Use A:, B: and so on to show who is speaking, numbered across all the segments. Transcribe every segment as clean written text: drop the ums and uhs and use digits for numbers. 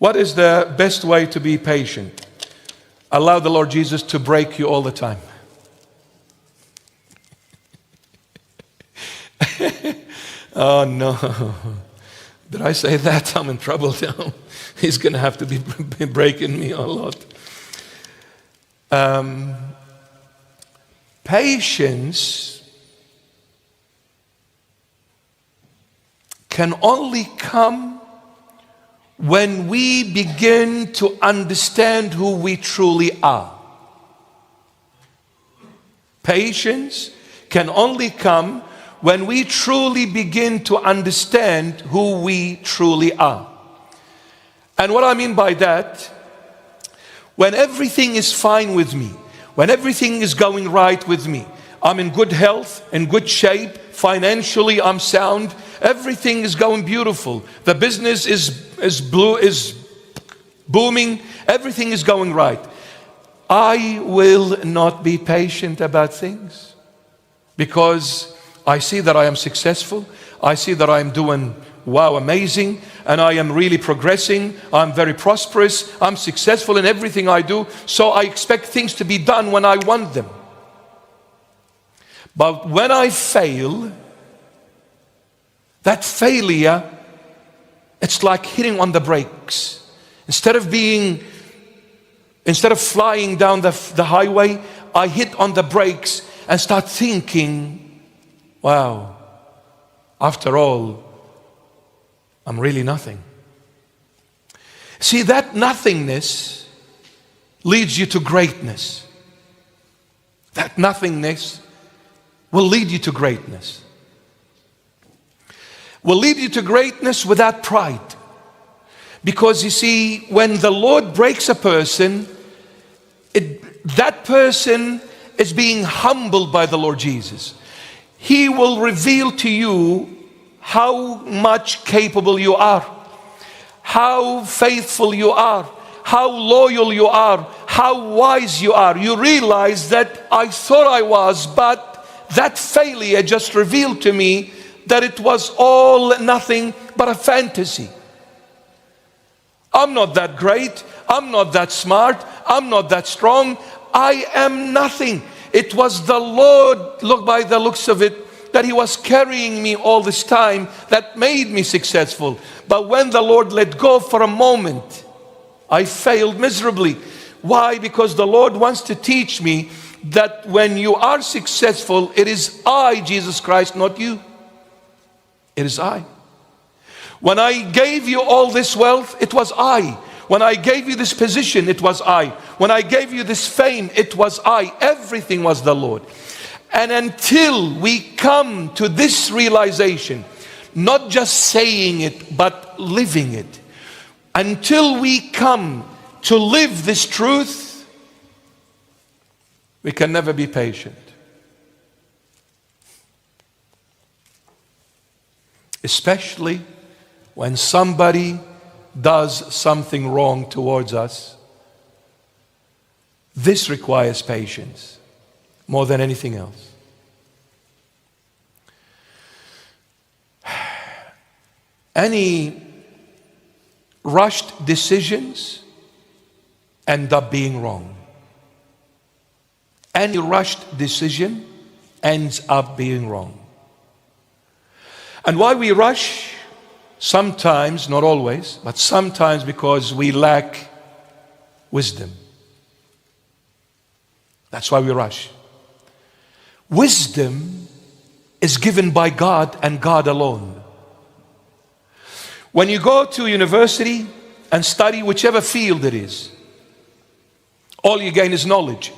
A: What is the best way to be patient? Allow the Lord Jesus to break you all the time. Oh no. Did I say that? I'm in trouble now. He's going to have to be breaking me a lot. Patience can only come when we begin to understand who we truly are. Patience can only come when we truly begin to understand who we truly are. And what I mean by that, when everything is fine with me, when everything is going right with me, I'm in good health, in good shape, financially I'm sound, everything is going beautiful, the business is booming, everything is going right. I will not be patient about things because I see that I am successful. I see that I am doing, wow, amazing. And I am really progressing. I'm very prosperous. I'm successful in everything I do. So I expect things to be done when I want them. But when I fail, that failure, it's like hitting on the brakes. Instead of flying down the highway, I hit on the brakes and start thinking, wow, after all, I'm really nothing. See, that nothingness leads you to greatness. That nothingness will lead you to greatness. Will lead you to greatness without pride. Because you see, when the Lord breaks a person, that person is being humbled by the Lord Jesus. He will reveal to you how much capable you are, how faithful you are, how loyal you are, how wise you are. You realize that I thought I was, but that failure just revealed to me that it was all nothing but a fantasy. I'm not that great, I'm not that smart, I'm not that strong, I am nothing. It was the Lord, look by the looks of it, that He was carrying me all this time that made me successful. But when the Lord let go for a moment, I failed miserably. Why? Because the Lord wants to teach me that when you are successful, it is I, Jesus Christ, not you. It is I. When I gave you all this wealth, it was I. When I gave you this position, it was I. When I gave you this fame, it was I. Everything was the Lord. And until we come to this realization, not just saying it, but living it, until we come to live this truth, we can never be patient. Especially when somebody does something wrong towards us. This requires patience more than anything else. Any rushed decisions end up being wrong. Any rushed decision ends up being wrong. And why we rush? Sometimes, not always, but sometimes because we lack wisdom. That's why we rush. Wisdom is given by God and God alone. When you go to university and study whichever field it is, all you gain is knowledge.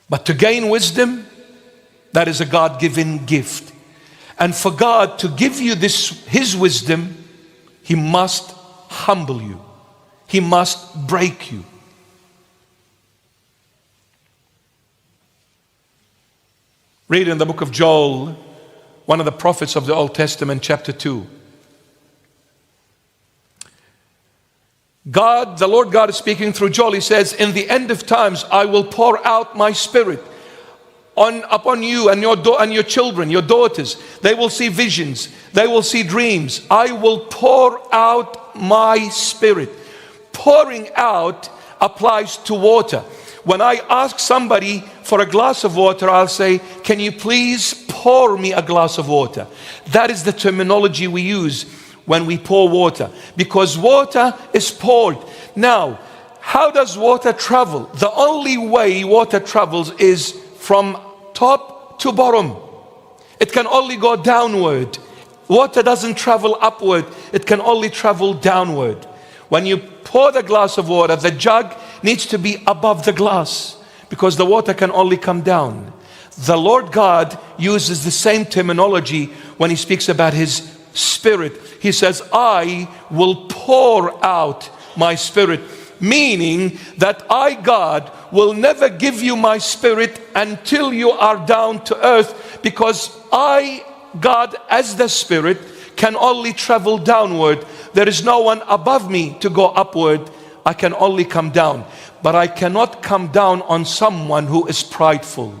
A: But to gain wisdom, that is a God-given gift. And for God to give you His wisdom, He must humble you. He must break you. Read in the book of Joel, one of the prophets of the Old Testament, chapter 2. God, the Lord God is speaking through Joel. He says, in the end of times, I will pour out my spirit upon you and your children, your daughters. They will see visions. They will see dreams. I will pour out my Spirit. Pouring out applies to water. When I ask somebody for a glass of water, I'll say, can you please pour me a glass of water? That is the terminology we use when we pour water, because water is poured. Now, how does water travel? The only way water travels is from top to bottom. It can only go downward. Water doesn't travel upward. It can only travel downward. When you pour the glass of water, the jug needs to be above the glass, because the water can only come down. The Lord God uses the same terminology when He speaks about His Spirit. He says, I will pour out my Spirit, meaning that I, God, will never give you my Spirit until you are down to earth, because I, God, as the Spirit, can only travel downward. There is no one above me to go upward. I can only come down. But I cannot come down on someone who is prideful.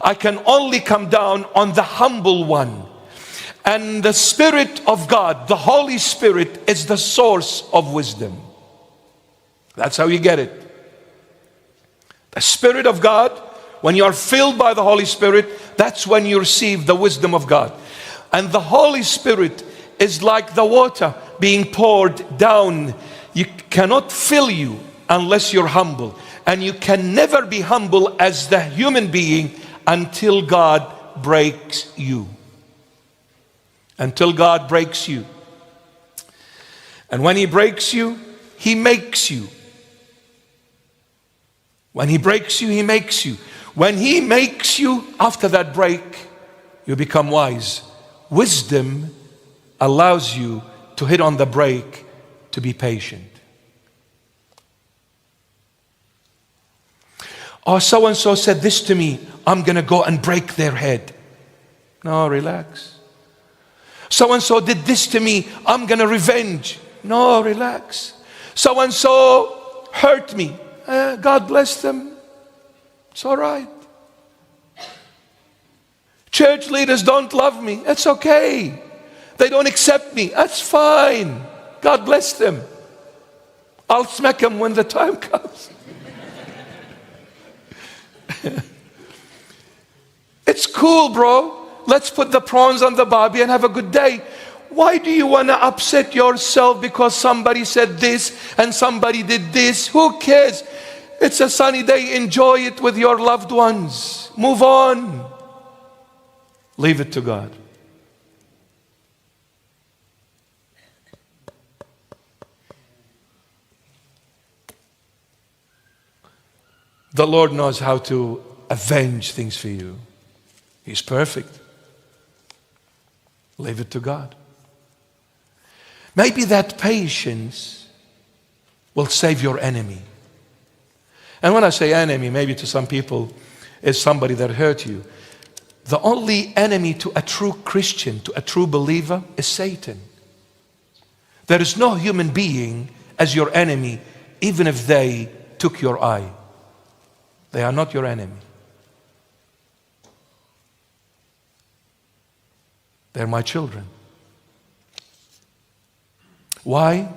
A: I can only come down on the humble one. And the Spirit of God, the Holy Spirit, is the source of wisdom. That's how you get it. The Spirit of God, when you are filled by the Holy Spirit, that's when you receive the wisdom of God. And the Holy Spirit is like the water being poured down. You cannot fill you unless you're humble. And you can never be humble as the human being until God breaks you. Until God breaks you. And when He breaks you, He makes you. When He breaks you, He makes you. When He makes you, after that break, you become wise. Wisdom allows you to hit on the brake, to be patient. Oh, so-and-so said this to me, I'm going to go and break their head. No, relax. So-and-so did this to me, I'm going to revenge. No, relax. So-and-so hurt me. God bless them. It's all right. Church leaders don't love me. It's okay. They don't accept me. That's fine. God bless them. I'll smack them when the time comes. It's cool, bro. Let's put the prawns on the barbie and have a good day. Why do you want to upset yourself because somebody said this and somebody did this? Who cares? It's a sunny day. Enjoy it with your loved ones. Move on. Leave it to God. The Lord knows how to avenge things for you. He's perfect. Leave it to God. Maybe that patience will save your enemy. And when I say enemy, maybe to some people, it's somebody that hurt you. The only enemy to a true Christian, to a true believer, is Satan. There is no human being as your enemy, even if they took your eye. They are not your enemy. They're my children. Why?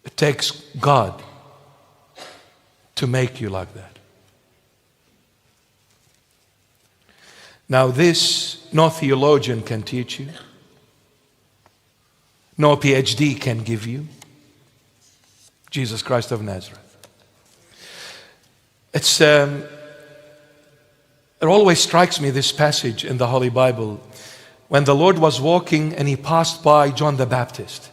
A: It takes God to make you like that. Now this, no theologian can teach you. No PhD can give you. Jesus Christ of Nazareth. It always strikes me, this passage in the Holy Bible, when the Lord was walking and He passed by John the Baptist.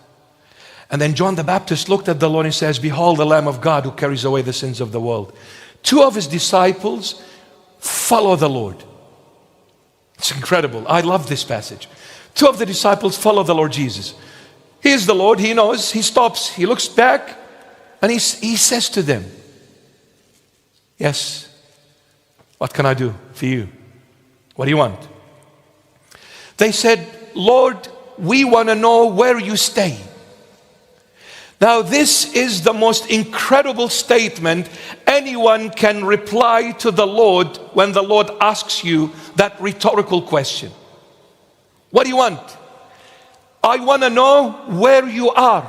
A: And then John the Baptist looked at the Lord and says, behold the Lamb of God who carries away the sins of the world. Two of His disciples follow the Lord. It's incredible. I love this passage. Two of the disciples follow the Lord Jesus. He is the Lord. He knows. He stops. He looks back and he says to them, yes, what can I do for you? What do you want? They said, Lord, we want to know where you stay. Now this is the most incredible statement anyone can reply to the Lord when the Lord asks you that rhetorical question. What do you want? I want to know where you are,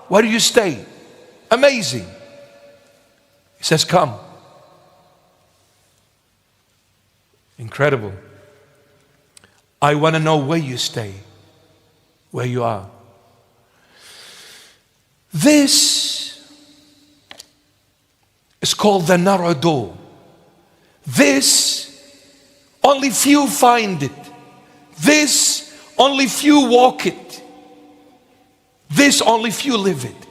A: where you stay. Amazing. He says, come. Incredible. I want to know where you stay, where you are. This is called the narrow door. This, only few find it. This, only few walk it. This, only few live it.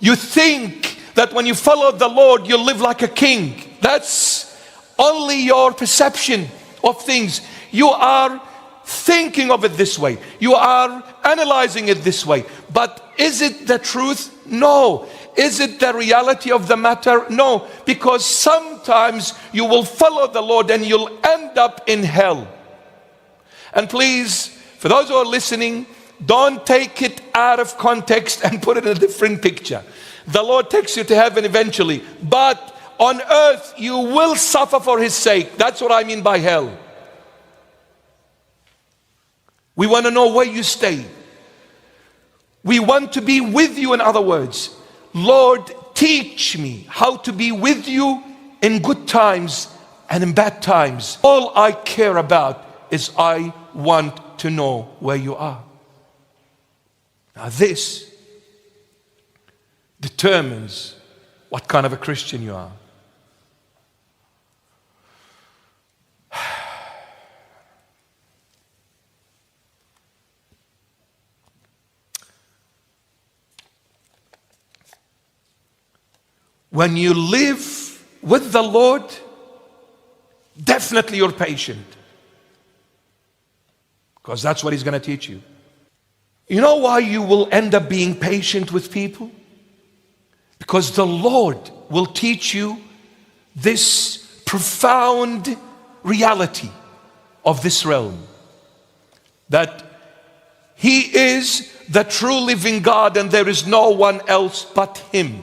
A: You think that when you follow the Lord, you live like a king. That's only your perception of things. You are thinking of it this way. You are analyzing it this way. But is it the truth? No. Is it the reality of the matter? No. Because sometimes you will follow the Lord and you'll end up in hell. And please, for those who are listening, don't take it out of context and put it in a different picture. The Lord takes you to heaven eventually, but on earth you will suffer for His sake. That's what I mean by hell. We want to know where you stay. We want to be with you, in other words. Lord, teach me how to be with you in good times and in bad times. All I care about is I want to know where you are. Now this determines what kind of a Christian you are. When you live with the Lord, definitely you're patient. Because that's what He's going to teach you. You know why you will end up being patient with people? Because the Lord will teach you this profound reality of this realm. That He is the true living God and there is no one else but Him.